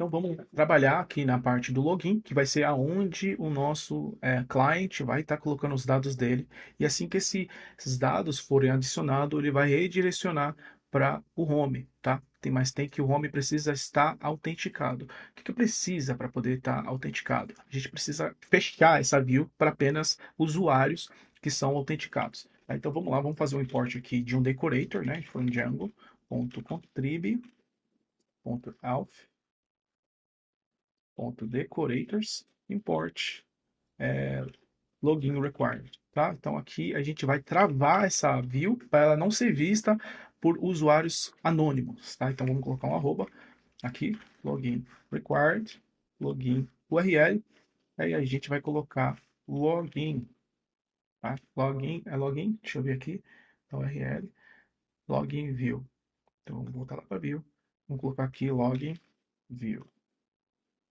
Então vamos trabalhar aqui na parte do login, que vai ser aonde o nosso client vai estar colocando os dados dele. E assim que esses dados forem adicionados, ele vai redirecionar para o home, tá? Tem que o home precisa estar autenticado. O que precisa para poder estar autenticado? A gente precisa fechar essa view para apenas usuários que são autenticados. Tá? Então vamos lá, vamos fazer um import aqui de um decorator, né? Que foi um Django.contrib.auth .decorators import login required, tá? Então aqui a gente vai travar essa view para ela não ser vista por usuários anônimos, tá? Então vamos colocar um arroba aqui, login required, login URL, aí a gente vai colocar login, tá? Login é login, deixa eu ver aqui, então URL, login view. Então vamos voltar lá para view, vamos colocar aqui login view.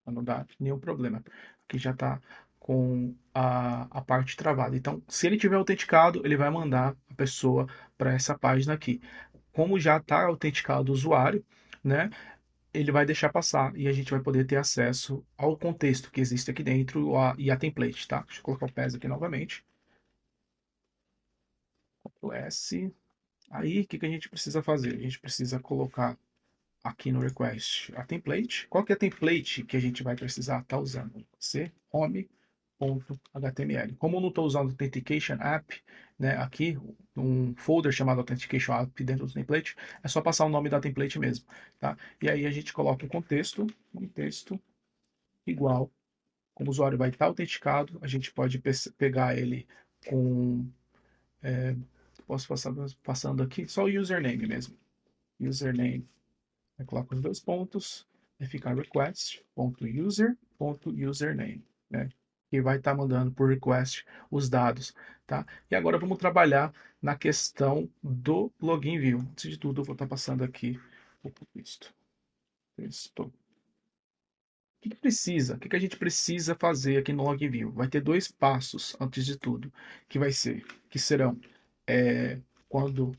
Não dá nenhum problema. Aqui já está com a parte travada. Então, se ele tiver autenticado, ele vai mandar a pessoa para essa página aqui. Como já está autenticado o usuário, né, ele vai deixar passar e a gente vai poder ter acesso ao contexto que existe aqui dentro e a template, tá? Deixa eu colocar o PES aqui novamente. Ctrl S. Aí, o que a gente precisa fazer? A gente precisa colocar aqui no request a template. Qual que é a template que a gente vai precisar estar usando? Vai ser home.html. Como eu não estou usando Authentication App, né, aqui, um folder chamado Authentication App dentro do template, é só passar o nome da template mesmo, tá? E aí a gente coloca o contexto igual, como o usuário vai estar autenticado, a gente pode pegar ele com, posso passar passando aqui, só o username mesmo, username. Aí coloca os dois pontos, vai ficar request.user.username, né? Que vai estar mandando por request os dados, tá? E agora vamos trabalhar na questão do login view. Antes de tudo, eu vou estar passando aqui o texto. O que precisa? O que a gente precisa fazer aqui no login view? Vai ter dois passos antes de tudo, que serão quando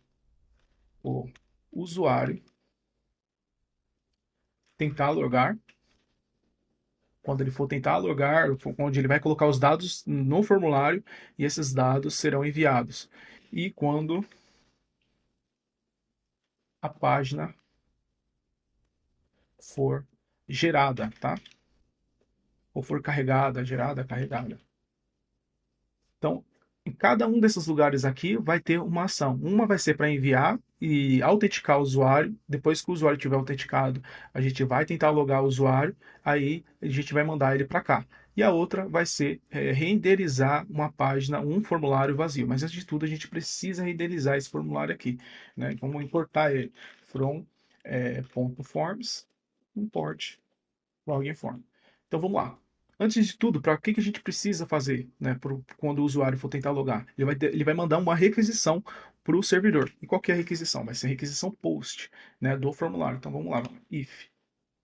o usuário tentar logar, quando ele for tentar logar, onde ele vai colocar os dados no formulário e esses dados serão enviados. E quando a página for gerada, tá? Ou for carregada, gerada, carregada. Então, em cada um desses lugares aqui vai ter uma ação. Uma vai ser para enviar e autenticar o usuário. Depois que o usuário tiver autenticado, a gente vai tentar logar o usuário, aí a gente vai mandar ele para cá. E a outra vai ser renderizar uma página, um formulário vazio. Mas antes de tudo, a gente precisa renderizar esse formulário aqui, né? Vamos importar ele from .forms, import login form. Então vamos lá. Antes de tudo, para que a gente precisa fazer, né, quando o usuário for tentar logar? Ele vai mandar uma requisição para o servidor. E qual que é a requisição? Vai ser a requisição post, né, do formulário. Então vamos lá. If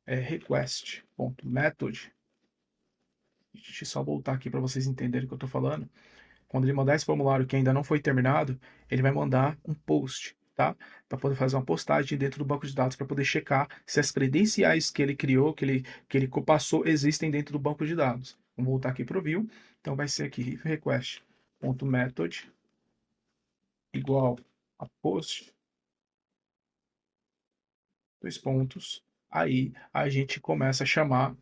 request.method. Deixa eu só voltar aqui para vocês entenderem o que eu estou falando. Quando ele mandar esse formulário que ainda não foi terminado, ele vai mandar um post, tá? Para poder fazer uma postagem dentro do banco de dados, para poder checar se as credenciais que ele criou, que ele passou, existem dentro do banco de dados. Vamos voltar aqui para o view. Então vai ser aqui if request.method igual a post, dois pontos. Aí a gente começa a chamar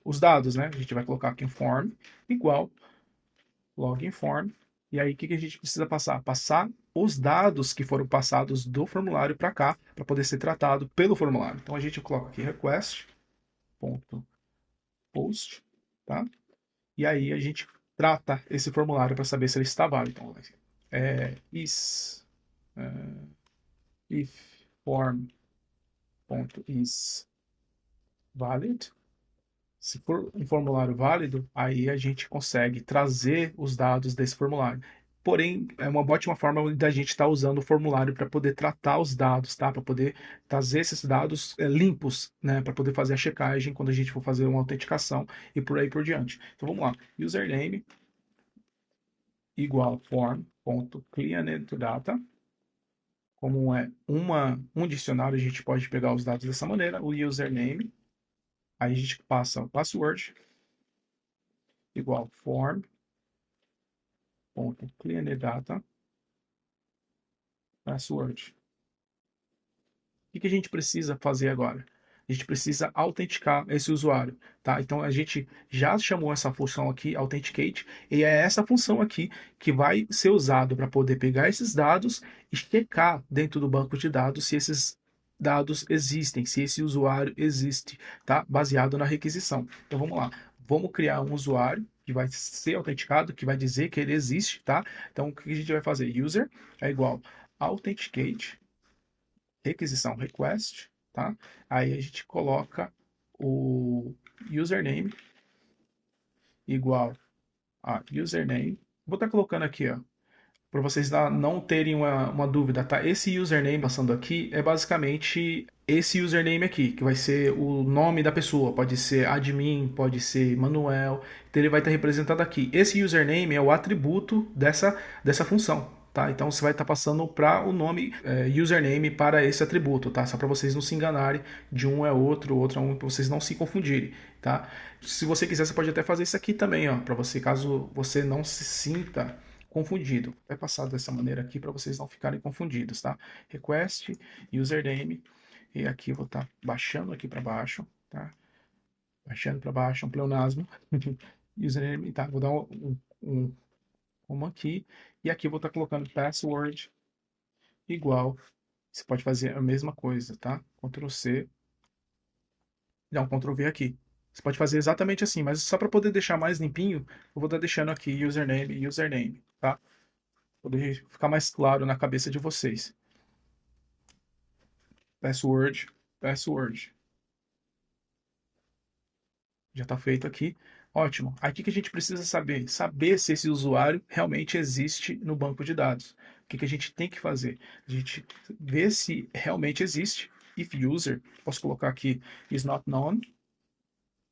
os dados, né? A gente vai colocar aqui um form igual login form. E aí, o que a gente precisa passar? Passar os dados que foram passados do formulário para cá, para poder ser tratado pelo formulário. Então, a gente coloca aqui request.post, tá? E aí, a gente trata esse formulário para saber se ele está válido. Então, is, if form.is valid. Se for um formulário válido, aí a gente consegue trazer os dados desse formulário. Porém, é uma ótima forma da gente estar usando o formulário para poder tratar os dados, tá? Para poder trazer esses dados limpos, né? Para poder fazer a checagem quando a gente for fazer uma autenticação e por aí por diante. Então vamos lá. Username igual form.cleanedData. Como é um dicionário, a gente pode pegar os dados dessa maneira. O username Aí a gente passa o password igual form.cleanedata password. O que a gente precisa fazer agora? A gente precisa autenticar esse usuário, tá? Então a gente já chamou essa função aqui, authenticate, e é essa função aqui que vai ser usado para poder pegar esses dados e checar dentro do banco de dados se esses dados existem, se esse usuário existe, tá? Baseado na requisição. Então vamos lá, vamos criar um usuário que vai ser autenticado, que vai dizer que ele existe, tá? Então o que a gente vai fazer? User é igual authenticate requisição request, tá? Aí a gente coloca o username igual a username. Vou estar colocando aqui, ó, para vocês não terem uma dúvida, tá? Esse username passando aqui é basicamente esse username aqui, que vai ser o nome da pessoa. Pode ser admin, pode ser Manuel. Então ele vai estar representado aqui. Esse username é o atributo dessa função. Tá? Então você vai estar passando para o nome username para esse atributo, tá? Só para vocês não se enganarem, de um é outro, outro é um, para vocês não se confundirem, tá? Se você quiser, você pode até fazer isso aqui também, ó, para você, caso você não se sinta confundido. Vai passar dessa maneira aqui para vocês não ficarem confundidos, tá? Request, username, e aqui eu vou estar baixando aqui para baixo, tá? Baixando para baixo, um pleonasmo. Username, tá? Vou dar uma aqui, e aqui eu vou estar colocando password igual. Você pode fazer a mesma coisa, tá? Ctrl C, dá um Ctrl V aqui. Você pode fazer exatamente assim, mas só para poder deixar mais limpinho, eu vou estar deixando aqui username, tá? Poder ficar mais claro na cabeça de vocês. Password. Já está feito aqui. Ótimo. Aí o que a gente precisa saber? Saber se esse usuário realmente existe no banco de dados. O que a gente tem que fazer? A gente vê se realmente existe. If user, posso colocar aqui is not known,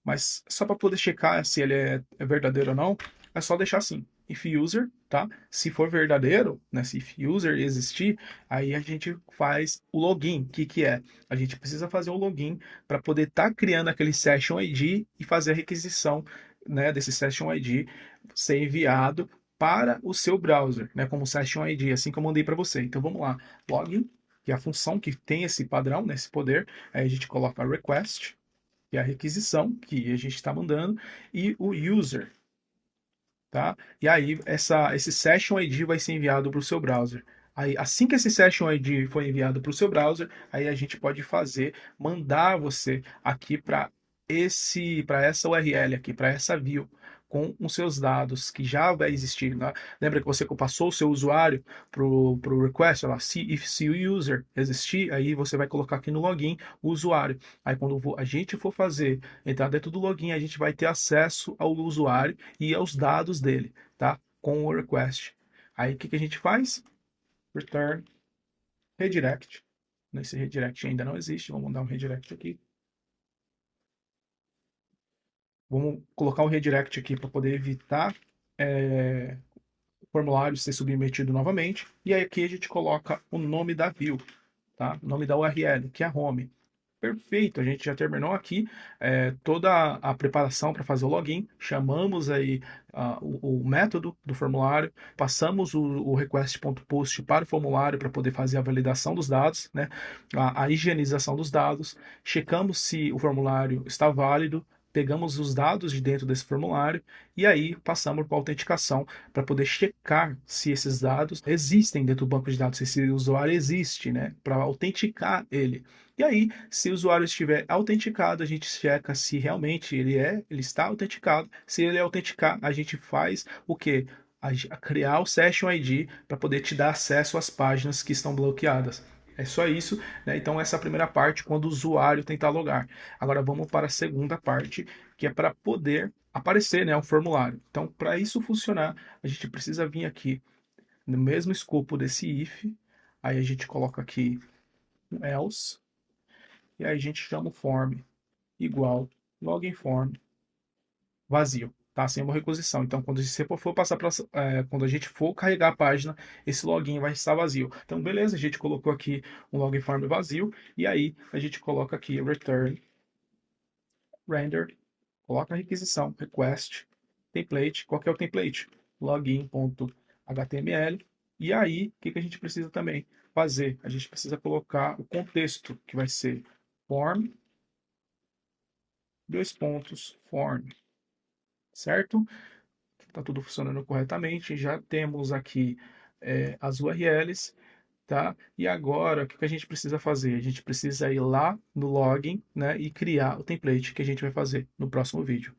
mas só para poder checar se ele é verdadeiro ou não, é só deixar assim. If user, tá? Se for verdadeiro, né? Se if user existir, aí a gente faz o login. O que é? A gente precisa fazer um login para poder estar criando aquele session ID e fazer a requisição, né, desse session ID ser enviado para o seu browser, né, como session ID, assim como eu mandei para você. Então vamos lá, login, que é a função que tem esse padrão, né, esse poder, aí a gente coloca request, que é a requisição que a gente está mandando, e o user, tá? E aí esse session ID vai ser enviado para o seu browser. Aí, assim que esse session ID for enviado para o seu browser, aí a gente pode mandar você aqui para essa URL aqui, para essa view, com os seus dados que já vai existir, né? Lembra que você passou o seu usuário pro request, lá, se o user existir, aí você vai colocar aqui no login o usuário. Aí quando a gente for entrar dentro do login, a gente vai ter acesso ao usuário e aos dados dele, tá? Com o request. Aí o que a gente faz? Return redirect. Esse redirect ainda não existe, vamos dar um redirect aqui. Vamos colocar um redirect aqui para poder evitar o formulário ser submetido novamente. E aí aqui a gente coloca o nome da view, tá? O nome da URL, que é home. Perfeito, a gente já terminou aqui toda a preparação para fazer o login. Chamamos aí o método do formulário, passamos o request.post para o formulário para poder fazer a validação dos dados, né? A higienização dos dados, checamos se o formulário está válido, pegamos os dados de dentro desse formulário e aí passamos para a autenticação para poder checar se esses dados existem dentro do banco de dados, se esse usuário existe, né? Para autenticar ele. E aí, se o usuário estiver autenticado, a gente checa se realmente ele está autenticado. Se ele é autenticar, a gente faz o quê? Criar o Session ID para poder te dar acesso às páginas que estão bloqueadas. É só isso, né? Então, essa é a primeira parte, quando o usuário tentar logar. Agora, vamos para a segunda parte, que é para poder aparecer, né, um formulário. Então, para isso funcionar, a gente precisa vir aqui no mesmo escopo desse if, aí a gente coloca aqui um else, e aí a gente chama o form igual login form vazio, tá? Sem uma requisição. Então, quando você for passar para, quando a gente for carregar a página, esse login vai estar vazio. Então, beleza, a gente colocou aqui um login form vazio e aí a gente coloca aqui render, coloca a requisição, request, template. Qual que é o template? Login.html. E aí, o que a gente precisa também fazer? A gente precisa colocar o contexto, que vai ser form, form, certo? Está tudo funcionando corretamente. Já temos aqui as URLs, tá? E agora, o que a gente precisa fazer? A gente precisa ir lá no login, né, e criar o template que a gente vai fazer no próximo vídeo.